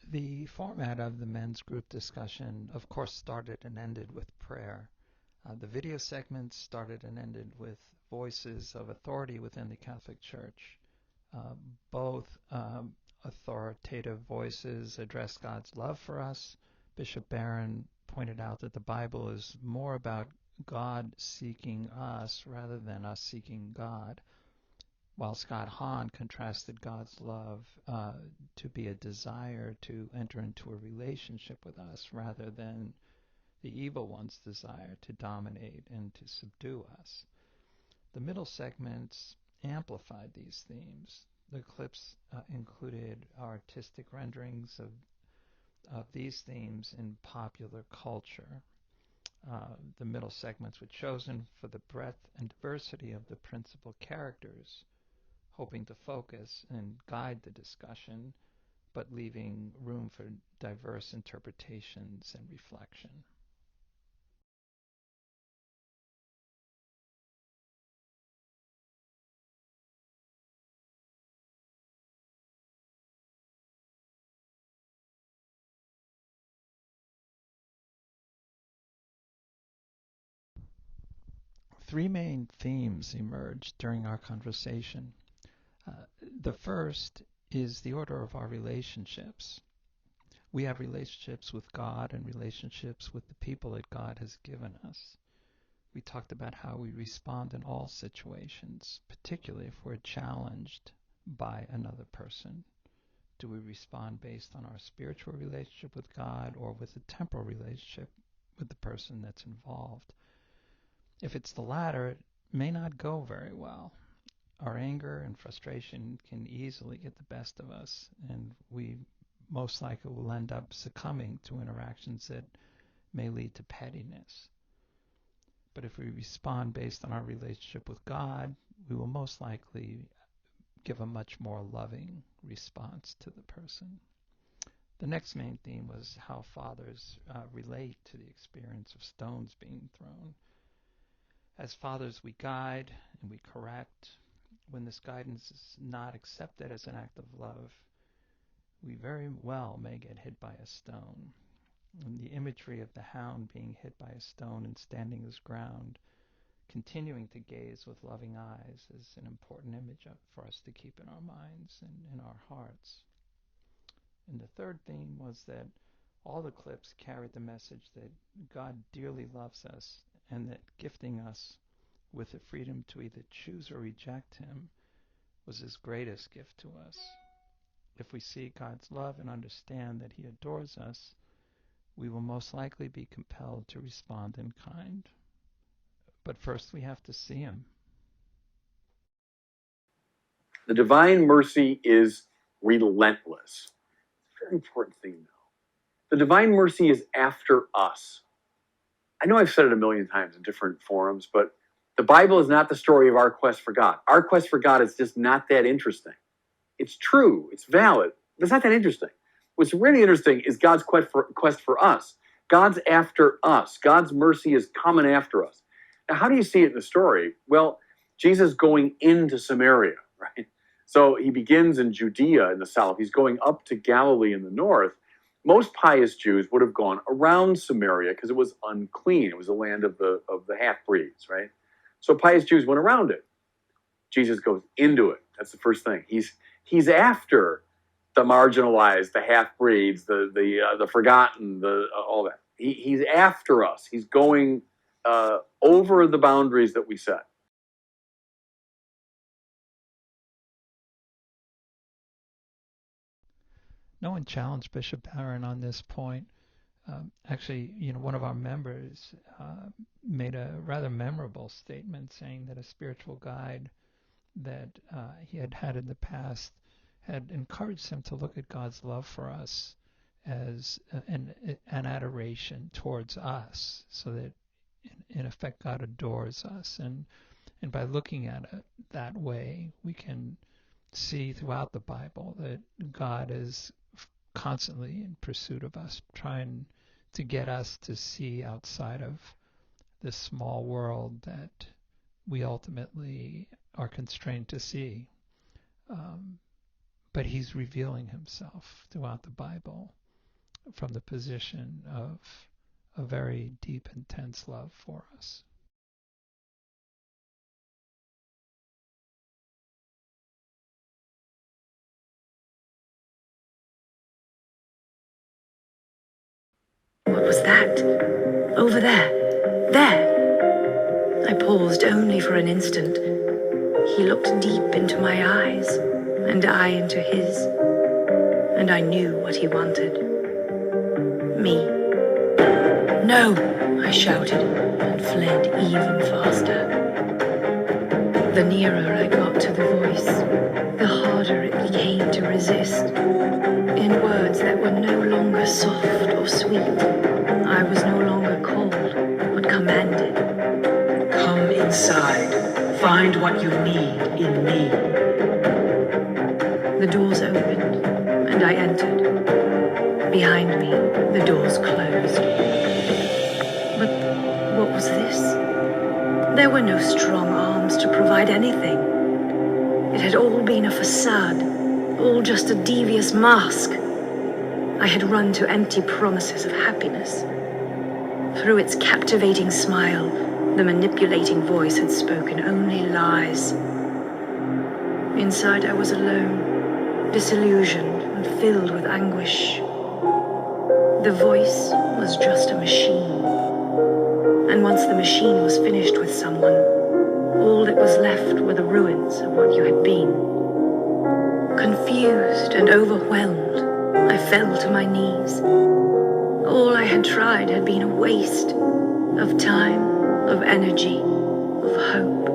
The format of the men's group discussion, of course, started and ended with prayer. The video segments started and ended with voices of authority within the Catholic Church. Both authoritative voices address God's love for us. Bishop Barron pointed out that the Bible is more about God seeking us rather than us seeking God, while Scott Hahn contrasted God's love to be a desire to enter into a relationship with us rather than the evil one's desire to dominate and to subdue us. The middle segments amplified these themes. The clips included artistic renderings of these themes in popular culture. The middle segments were chosen for the breadth and diversity of the principal characters, hoping to focus and guide the discussion, but leaving room for diverse interpretations and reflection. Three main themes emerged during our conversation. The first is the order of our relationships. We have relationships with God and relationships with the people that God has given us. We talked about how we respond in all situations, particularly if we're challenged by another person. Do we respond based on our spiritual relationship with God or with a temporal relationship with the person that's involved? If it's the latter, it may not go very well. Our anger and frustration can easily get the best of us, and we most likely will end up succumbing to interactions that may lead to pettiness. But if we respond based on our relationship with God, we will most likely give a much more loving response to the person. The next main theme was how fathers relate to the experience of stones being thrown. As fathers, we guide and we correct. When this guidance is not accepted as an act of love, we very well may get hit by a stone. And the imagery of the hound being hit by a stone and standing his ground, continuing to gaze with loving eyes, is an important image for us to keep in our minds and in our hearts. And the third theme was that all the clips carried the message that God dearly loves us and that gifting us with the freedom to either choose or reject him was his greatest gift to us. If we see God's love and understand that he adores us, we will most likely be compelled to respond in kind. But first we have to see him. The divine mercy is relentless. Very important thing, though. The divine mercy is after us. I know I've said it a million times in different forums, but the Bible is not the story of our quest for God. Our quest for God is just not that interesting. It's true, it's valid, but it's not that interesting. What's really interesting is God's quest for us. God's after us. God's mercy is coming after us. Now, how do you see it in the story? Well, Jesus going into Samaria, right? So he begins in Judea in the south. He's going up to Galilee in the north. Most pious Jews would have gone around Samaria because it was unclean. It was the land of the half-breeds, right? So pious Jews went around it. Jesus goes into it. That's the first thing. He's after the marginalized, the half-breeds, the forgotten, all that. He's after us. He's going over the boundaries that we set. No one challenged Bishop Barron on this point. Actually, one of our members made a rather memorable statement saying that a spiritual guide that he had had in the past had encouraged him to look at God's love for us as an adoration towards us, so that in effect God adores us, and by looking at it that way, we can see throughout the Bible that God is constantly in pursuit of us, trying to get us to see outside of this small world that we ultimately are constrained to see. But he's revealing himself throughout the Bible. from the position of a very deep, intense love for us. What was that? Over there. There. I paused only for an instant. He looked deep into my eyes, and I into his, and I knew what he wanted. Me. No, I shouted, and fled even faster. The nearer I got to the voice, the harder it became to resist. In words that were no longer soft or sweet, I was no longer called, but commanded. Come inside. Find what you need in me. The doors opened, and I entered. Behind me, the doors closed. But what was this? There were no strong arms to provide anything. It had all been a facade, all just a devious mask. I had run to empty promises of happiness. Through its captivating smile, the manipulating voice had spoken only lies. Inside I was alone, disillusioned and filled with anguish. The voice was just a machine. And once the machine was finished with someone, all that was left were the ruins of what you had been. Confused and overwhelmed, I fell to my knees. All I had tried had been a waste of time, of energy, of hope.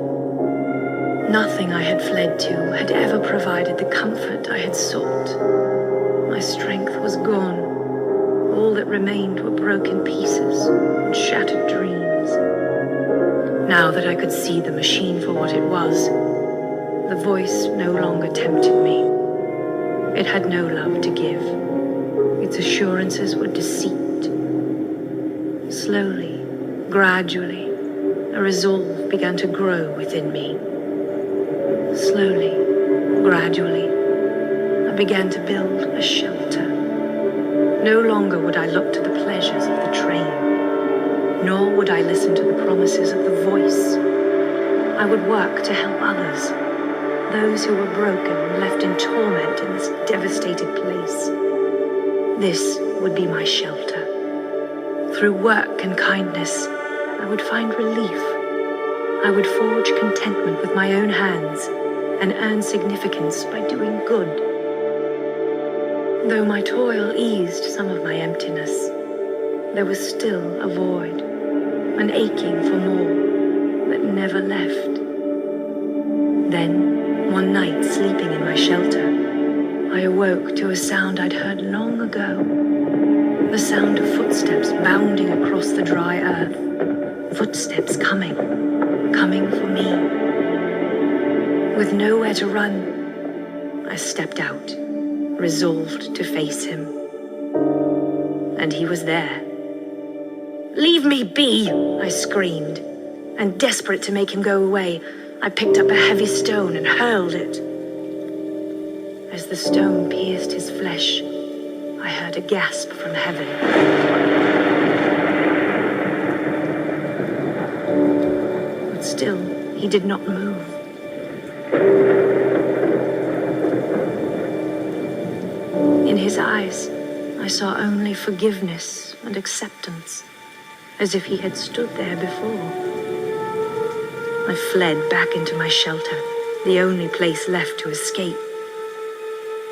Nothing I had fled to had ever provided the comfort I had sought. My strength was gone. All that remained were broken pieces and shattered dreams. Now that I could see the machine for what it was, the voice no longer tempted me. It had no love to give. Its assurances were deceit. Slowly, gradually, a resolve began to grow within me. Slowly, gradually, I began to build a shelter. No longer would I look to the pleasures of the train, nor would I listen to the promises of the voice. I would work to help others, those who were broken and left in torment in this devastated place. This would be my shelter. Through work and kindness, I would find relief. I would forge contentment with my own hands and earn significance by doing good. Though my toil eased some of my emptiness, there was still a void, an aching for more that never left. Then, one night sleeping in my shelter, I awoke to a sound I'd heard long ago. The sound of footsteps bounding across the dry earth. Footsteps coming for me. With nowhere to run, I stepped out, resolved to face him. And he was there. "Leave me be!" I screamed, and desperate to make him go away, I picked up a heavy stone and hurled it. As the stone pierced his flesh, I heard a gasp from heaven. But still, he did not move. In his eyes, I saw only forgiveness and acceptance, as if he had stood there before. I fled back into my shelter, the only place left to escape.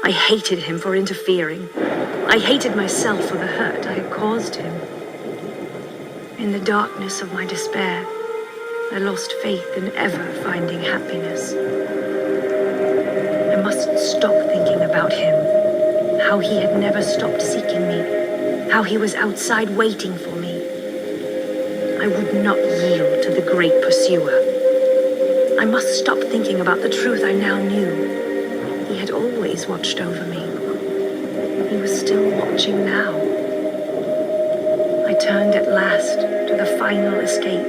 I hated him for interfering. I hated myself for the hurt I had caused him. In the darkness of my despair, I lost faith in ever finding happiness. I must stop thinking about him, how he had never stopped seeking me, how he was outside waiting for me. I would not yield to the great pursuer. I must stop thinking about the truth I now knew. He had always watched over me. He was still watching now. I turned at last to the final escape,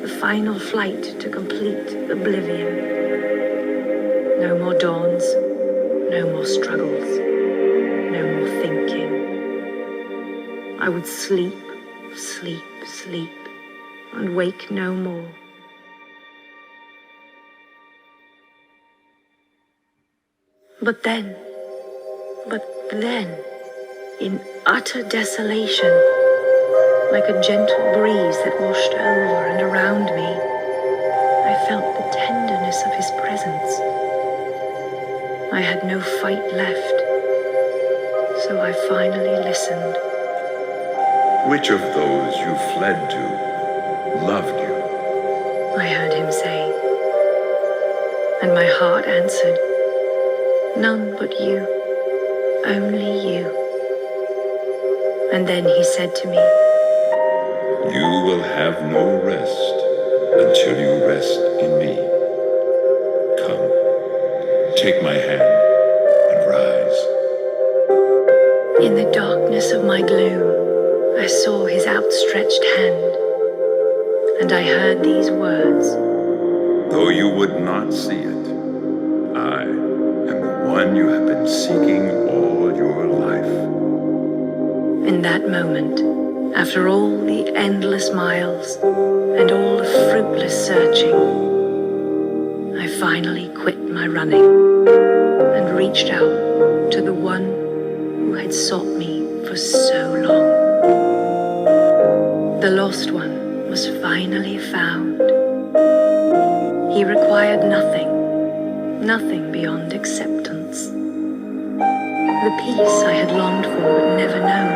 the final flight to complete oblivion. No more dawns, no more struggles, no more thinking. I would sleep, sleep, sleep, and wake no more. But then, in utter desolation, like a gentle breeze that washed over and around me, I felt the tenderness of his presence. I had no fight left, so I finally listened. Which of those you fled to loved you? I heard him say, and my heart answered, none but you, only you. And then he said to me, You will have no rest until you rest in me. Come, take my hand and rise. in the darkness of my gloom, I saw his outstretched hand, and I heard these words, Though you would not see it, I am the one you have been seeking all your life. In that moment, after all the endless miles and all the fruitless searching, I finally quit my running and reached out to the one who had sought me for so long. The lost one was finally found. He required nothing beyond acceptance. The peace I had longed for but never known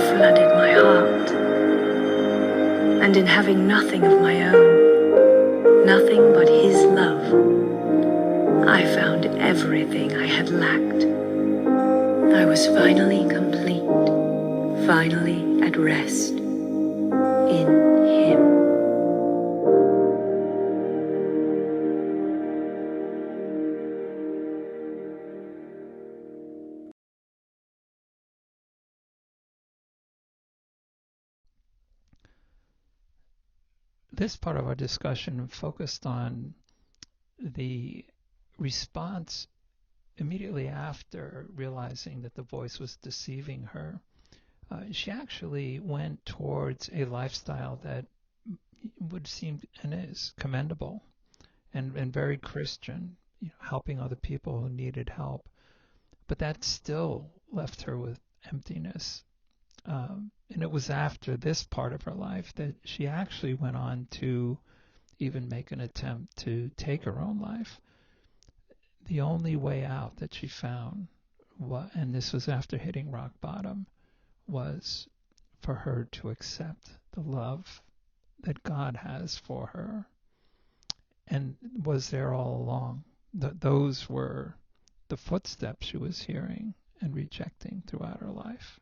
flooded my heart. And in having nothing of my own, nothing but his love, I found everything I had lacked. I was finally complete, finally at rest in him. This part of our discussion focused on the response immediately after realizing that the voice was deceiving her. She actually went towards a lifestyle that would seem and is commendable and very Christian, helping other people who needed help. But that still left her with emptiness. And it was after this part of her life that she actually went on to even make an attempt to take her own life. The only way out that she found, and this was after hitting rock bottom, was for her to accept the love that God has for her and was there all along. Those were the footsteps she was hearing and rejecting throughout her life.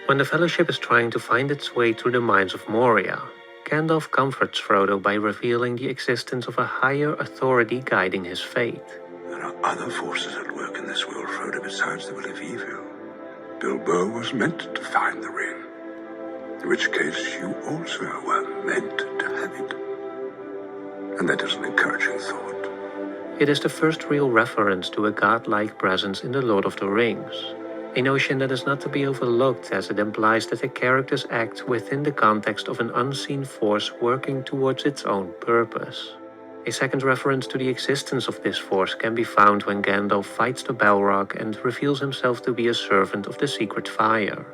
When the Fellowship is trying to find its way through the mines of Moria, Gandalf comforts Frodo by revealing the existence of a higher authority guiding his fate. There are other forces at work in this world, Frodo, besides the will of evil. Bilbo was meant to find the ring, in which case you also were meant to have it. And that is an encouraging thought. It is the first real reference to a godlike presence in The Lord of the Rings, a notion that is not to be overlooked as it implies that the characters act within the context of an unseen force working towards its own purpose. A second reference to the existence of this force can be found when Gandalf fights the Balrog and reveals himself to be a servant of the Secret Fire.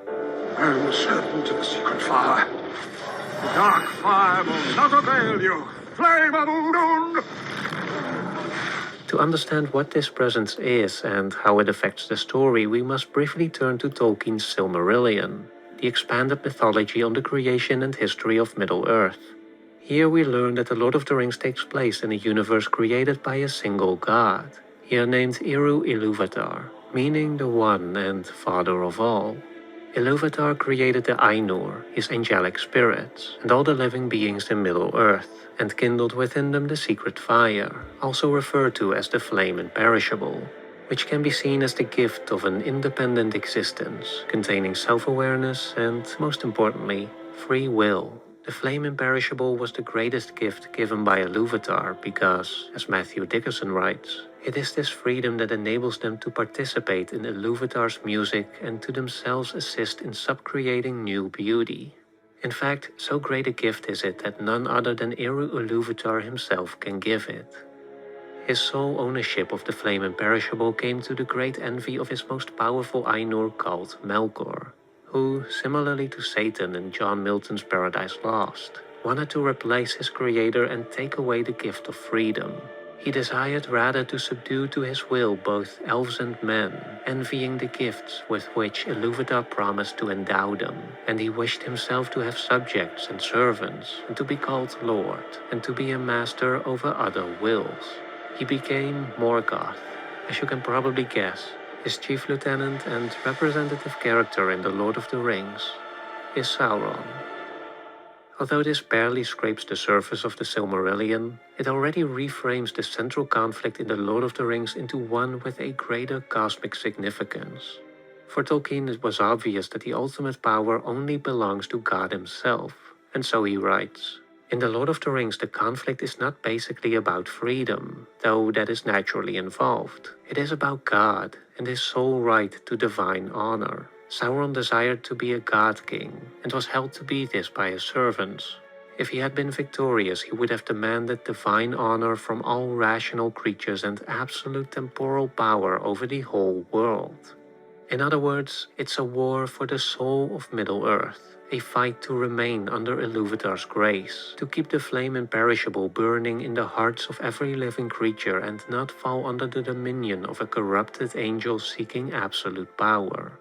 I am a servant of the secret fire. The dark fire will not avail you. Flame of Udun! To understand what this presence is and how it affects the story, we must briefly turn to Tolkien's Silmarillion, the expanded mythology on the creation and history of Middle-earth. Here we learn that The Lord of the Rings takes place in a universe created by a single god, here named Eru Ilúvatar, meaning the One and Father of all. Ilúvatar created the Ainur, his angelic spirits, and all the living beings in Middle-earth, and kindled within them the secret fire, also referred to as the Flame Imperishable, which can be seen as the gift of an independent existence, containing self-awareness and, most importantly, free will, The flame imperishable was the greatest gift given by Iluvatar because, as Matthew Dickerson writes, it is this freedom that enables them to participate in Iluvatar's music and to themselves assist in subcreating new beauty. In fact, so great a gift is it that none other than Eru Iluvatar himself can give it. His sole ownership of the flame imperishable came to the great envy of his most powerful Ainur cult, Melkor, who, similarly to Satan in John Milton's Paradise Lost, wanted to replace his creator and take away the gift of freedom. He desired rather to subdue to his will both elves and men, envying the gifts with which Iluvatar promised to endow them, and he wished himself to have subjects and servants, and to be called Lord, and to be a master over other wills. He became Morgoth. As you can probably guess, his chief lieutenant and representative character in The Lord of the Rings is Sauron. Although this barely scrapes the surface of the Silmarillion, it already reframes the central conflict in The Lord of the Rings into one with a greater cosmic significance. For Tolkien, it was obvious that the ultimate power only belongs to God himself, and so he writes, "In The Lord of the Rings, the conflict is not basically about freedom, though that is naturally involved. It is about God and his sole right to divine honor. Sauron desired to be a god king, and was held to be this by his servants. If he had been victorious, he would have demanded divine honor from all rational creatures and absolute temporal power over the whole world. In other words, it's a war for the soul of Middle-earth, a fight to remain under Iluvatar's grace, to keep the flame imperishable burning in the hearts of every living creature and not fall under the dominion of a corrupted angel seeking absolute power."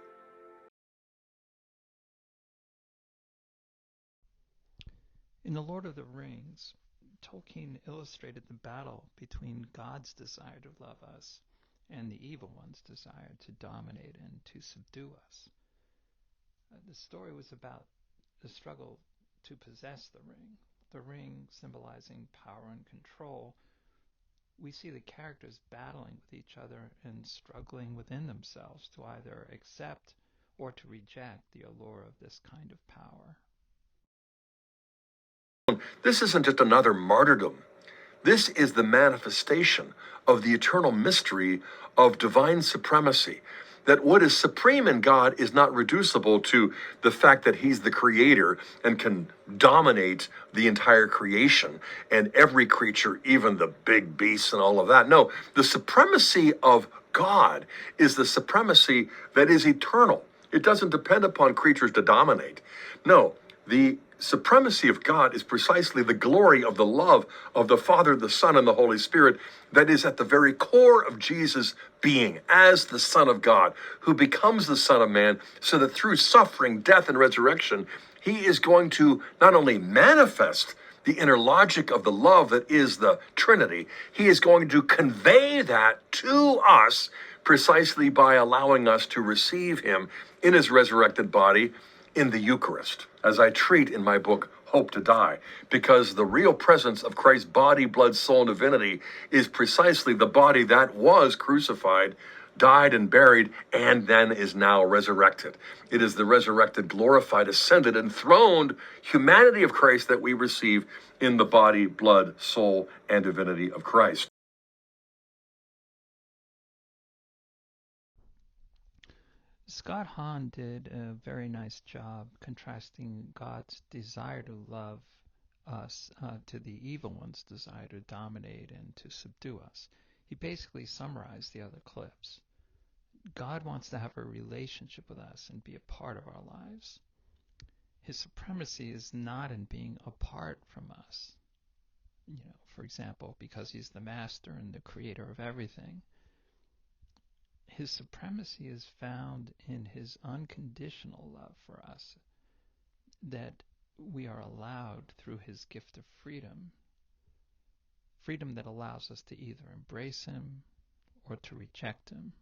In The Lord of the Rings, Tolkien illustrated the battle between God's desire to love us and the evil one's desire to dominate and to subdue us. The story was about the struggle to possess the ring symbolizing power and control. We see the characters battling with each other and struggling within themselves to either accept or to reject the allure of this kind of power. This isn't just another martyrdom. This is the manifestation of the eternal mystery of divine supremacy. That what is supreme in God is not reducible to the fact that he's the creator and can dominate the entire creation and every creature, even the big beasts and all of that. No, the supremacy of God is the supremacy that is eternal. It doesn't depend upon creatures to dominate. No, the supremacy of God is precisely the glory of the love of the Father, the Son, and the Holy Spirit that is at the very core of Jesus' being as the Son of God, who becomes the Son of Man, so that through suffering, death, and resurrection, he is going to not only manifest the inner logic of the love that is the Trinity, he is going to convey that to us precisely by allowing us to receive him in his resurrected body in the Eucharist, as I treat in my book, Hope to Die, because the real presence of Christ's body, blood, soul, and divinity is precisely the body that was crucified, died and buried, and then is now resurrected. It is the resurrected, glorified, ascended, enthroned humanity of Christ that we receive in the body, blood, soul, and divinity of Christ. Scott Hahn did a very nice job contrasting God's desire to love us to the evil one's desire to dominate and to subdue us. He basically summarized the other clips. God wants to have a relationship with us and be a part of our lives. His supremacy is not in being apart from us. For example, because he's the master and the creator of everything. His supremacy is found in his unconditional love for us, that we are allowed through his gift of freedom that allows us to either embrace him or to reject him.